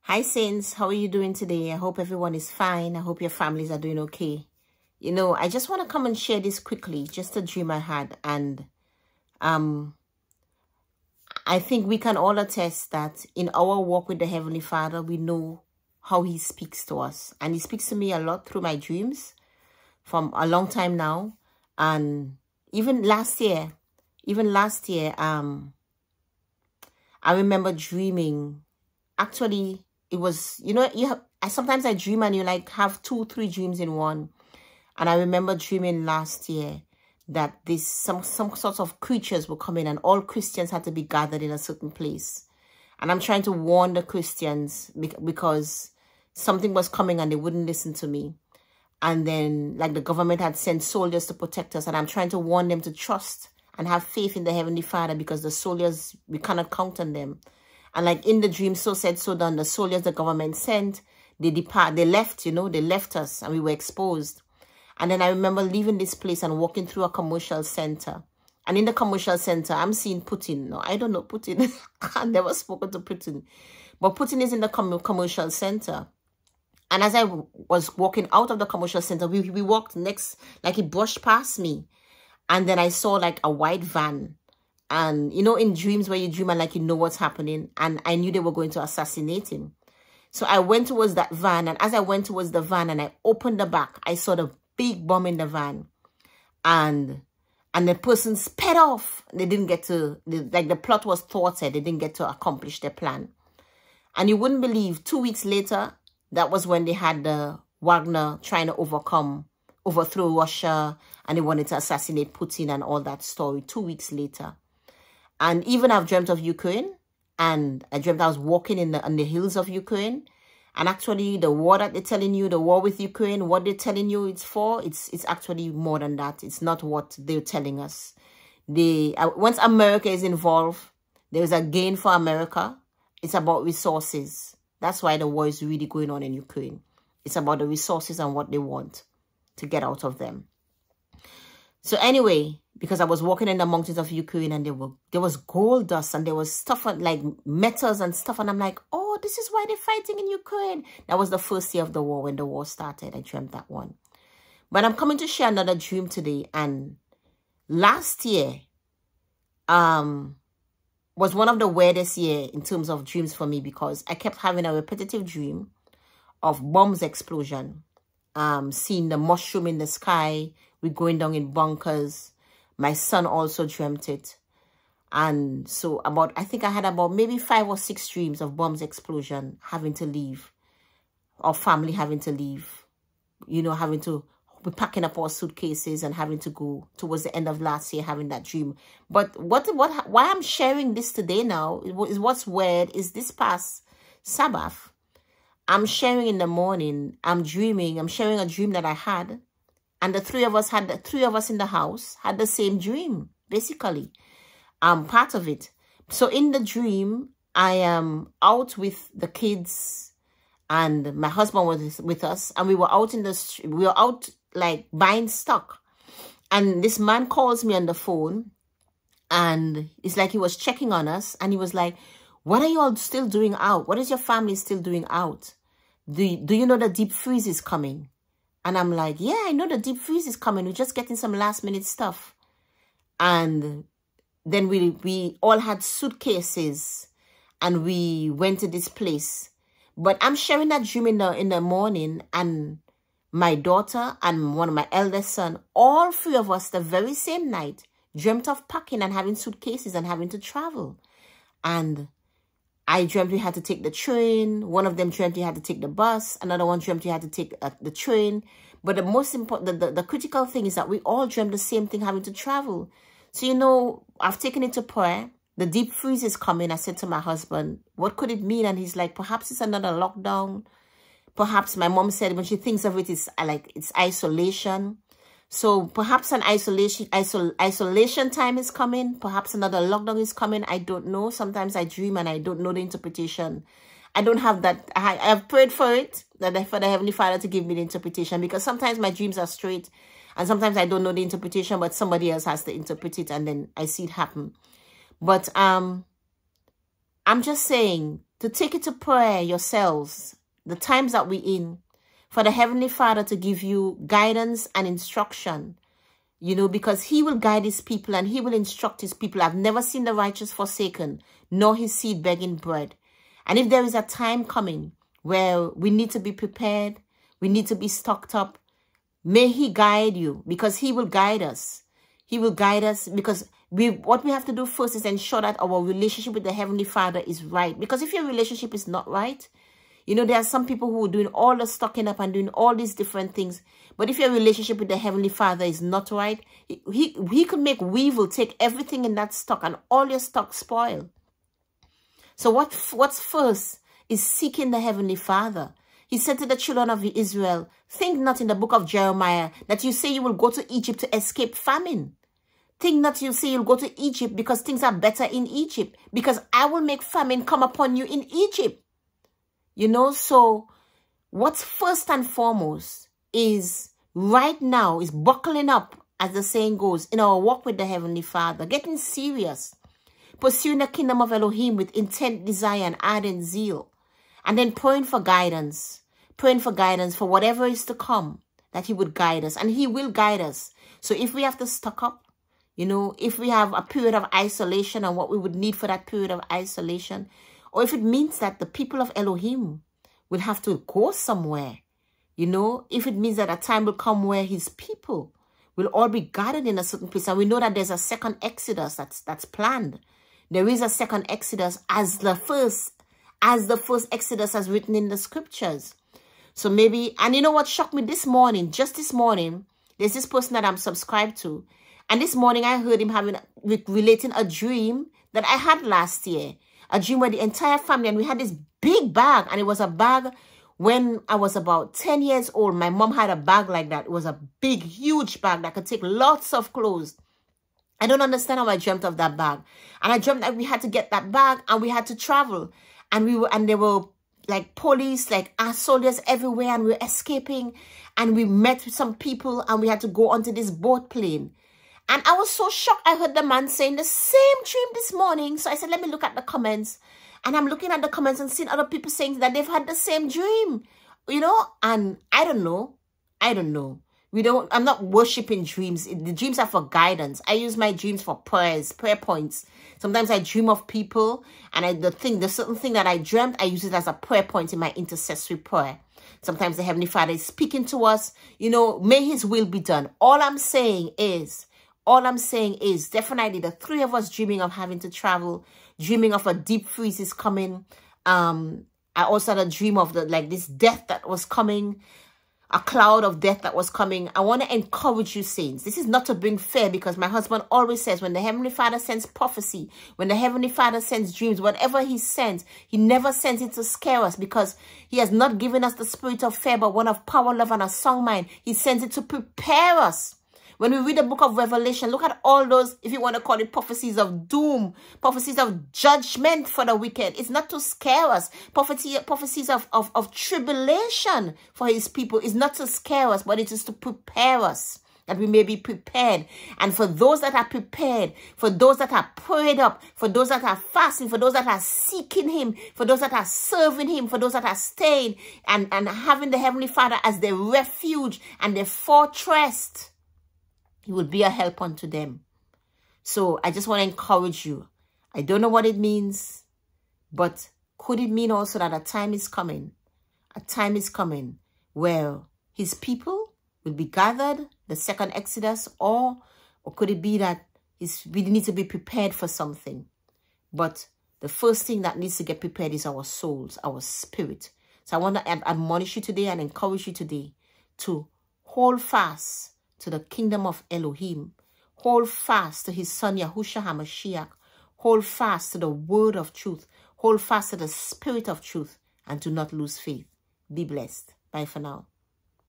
Hi Saints, how are you doing today? I hope everyone is fine. I hope your families are doing okay. You know, I just want to come and share this quickly, just a dream I had. And I think we can all attest that in our walk with the Heavenly Father, we know how He speaks to us. And He speaks to me a lot through my dreams from a long time now. And even last year, I remember dreaming. Actually, it was, you know, sometimes I dream and you like have 2-3 dreams in one. And I remember dreaming last year that some sorts of creatures were coming and all Christians had to be gathered in a certain place. And I'm trying to warn the Christians because something was coming and they wouldn't listen to me. And then like the government had sent soldiers to protect us. And I'm trying to warn them to trust and have faith in the Heavenly Father because the soldiers, we cannot count on them. And like in the dream, so said, so done, the soldiers the government sent, they left, you know, they left us and we were exposed. And then I remember leaving this place and walking through a commercial center. And in the commercial center, I'm seeing Putin. No, I don't know Putin. I've never spoken to Putin. But Putin is in the commercial center. And as I was walking out of the commercial center, we walked next, like he brushed past me. And then I saw like a white van. And, you know, in dreams where you dream and like you know what's happening. And I knew they were going to assassinate him. So I went towards that van. And as I went towards the van and I opened the back, I saw the big bomb in the van. And the person sped off. They didn't get to, like the plot was thwarted. They didn't get to accomplish their plan. And you wouldn't believe 2 weeks later, that was when they had the Wagner trying to overthrow Russia. And they wanted to assassinate Putin and all that story 2 weeks later. And even I've dreamt of Ukraine, and I dreamt I was walking on the hills of Ukraine. And actually, the war that they're telling you, the war with Ukraine, what they're telling you it's for, it's actually more than that. It's not what they're telling us. Once America is involved, there's a gain for America. It's about resources. That's why the war is really going on in Ukraine. It's about the resources and what they want to get out of them. So anyway, because I was walking in the mountains of Ukraine and there was gold dust and there was stuff like metals and stuff. And I'm like, oh, this is why they're fighting in Ukraine. That was the first year of the war when the war started. I dreamt that one. But I'm coming to share another dream today. And last year was one of the weirdest years in terms of dreams for me because I kept having a repetitive dream of bombs explosion. Seeing the mushroom in the sky. We're going down in bunkers. My son also dreamt it. And so I think I had about maybe 5 or 6 dreams of bombs explosion, having to leave. Our family having to leave. You know, having to be packing up our suitcases and having to go towards the end of last year, having that dream. But why I'm sharing this today now is what's weird is this past Sabbath. I'm sharing in the morning. I'm dreaming. I'm sharing a dream that I had. And the three of us in the house had the same dream, basically. Part of it. So in the dream, I am out with the kids and my husband was with us. And we were out we were out like buying stock. And this man calls me on the phone. And it's like he was checking on us. And he was like, what are you all still doing out? What is your family still doing out? Do you know the deep freeze is coming? And I'm like, yeah, I know the deep freeze is coming. We're just getting some last minute stuff. And then we all had suitcases and we went to this place. But I'm sharing that dream in the morning and my daughter and one of my eldest son, all 3 of us the very same night dreamt of packing and having suitcases and having to travel. And I dreamt we had to take the train. One of them dreamt we had to take the bus. Another one dreamt we had to take the train. But the most important, the critical thing is that we all dreamt the same thing, having to travel. So, you know, I've taken it to prayer. The deep freeze is coming. I said to my husband, what could it mean? And he's like, perhaps it's another lockdown. Perhaps my mom said when she thinks of it, it's like it's isolation. So perhaps an isolation time is coming. Perhaps another lockdown is coming. I don't know. Sometimes I dream and I don't know the interpretation. I don't have that. I have prayed for it, for the Heavenly Father to give me the interpretation. Because sometimes my dreams are straight. And sometimes I don't know the interpretation, but somebody else has to interpret it. And then I see it happen. But I'm just saying, to take it to prayer yourselves, the times that we're in, for the Heavenly Father to give you guidance and instruction, you know, because he will guide his people and he will instruct his people. I've never seen the righteous forsaken, nor his seed begging bread. And if there is a time coming where we need to be prepared, we need to be stocked up, may he guide you, because he will guide us. He will guide us, because what we have to do first is ensure that our relationship with the Heavenly Father is right. Because if your relationship is not right, you know, there are some people who are doing all the stocking up and doing all these different things. But if your relationship with the Heavenly Father is not right, he could make weevil take everything in that stock and all your stock spoil. So what's first is seeking the Heavenly Father. He said to the children of Israel, think not in the book of Jeremiah that you say you will go to Egypt to escape famine. Think not you say you'll go to Egypt because things are better in Egypt, because I will make famine come upon you in Egypt. You know, so what's first and foremost is right now is buckling up, as the saying goes, in our walk with the Heavenly Father, getting serious, pursuing the kingdom of Elohim with intent, desire, and ardent zeal, and then praying for guidance for whatever is to come, that he would guide us, and he will guide us. So if we have to stock up, you know, if we have a period of isolation and what we would need for that period of isolation, or if it means that the people of Elohim will have to go somewhere, you know, if it means that a time will come where his people will all be gathered in a certain place. And we know that there's a second Exodus that's planned. There is a second Exodus as the first Exodus as written in the scriptures. So maybe, and you know what shocked me this morning, just this morning, there's this person that I'm subscribed to. And this morning I heard him relating a dream that I had last year. A dream where the entire family, and we had this big bag, and it was a bag when I was about 10 years old. My mom had a bag like that. It was a big, huge bag that could take lots of clothes. I don't understand how I dreamt of that bag. And I dreamt that we had to get that bag and we had to travel. And there were like police, like our soldiers everywhere, and we were escaping. And we met with some people and we had to go onto this boat plane. And I was so shocked. I heard the man saying the same dream this morning. So I said, let me look at the comments. And I'm looking at the comments and seeing other people saying that they've had the same dream. You know, and I don't know. I'm not worshiping dreams. The dreams are for guidance. I use my dreams for prayer points. Sometimes I dream of people, and the certain thing that I dreamt, I use it as a prayer point in my intercessory prayer. Sometimes the Heavenly Father is speaking to us. You know, may his will be done. All I'm saying is definitely the three of us dreaming of having to travel, dreaming of a deep freeze is coming. I also had a dream of this death that was coming, a cloud of death that was coming. I want to encourage you, saints. This is not to bring fear, because my husband always says when the Heavenly Father sends prophecy, when the Heavenly Father sends dreams, whatever he sends, he never sends it to scare us, because he has not given us the spirit of fear, but one of power, love, and a sound mind. He sends it to prepare us. When we read the book of Revelation, look at all those, if you want to call it, prophecies of doom, prophecies of judgment for the wicked. It's not to scare us. Prophecies of tribulation for his people is not to scare us, but it is to prepare us, that we may be prepared. And for those that are prepared, for those that are prayed up, for those that are fasting, for those that are seeking him, for those that are serving him, for those that are staying and having the Heavenly Father as their refuge and their fortress, he will be a help unto them. So I just want to encourage you. I don't know what it means, but could it mean also that a time is coming where his people will be gathered, the second Exodus, or could it be that we need to be prepared for something? But the first thing that needs to get prepared is our souls, our spirit. So I want to admonish you today and encourage you today to hold fast to the kingdom of Elohim. Hold fast to his son Yahushua HaMashiach. Hold fast to the word of truth. Hold fast to the spirit of truth, and do not lose faith. Be blessed. Bye for now.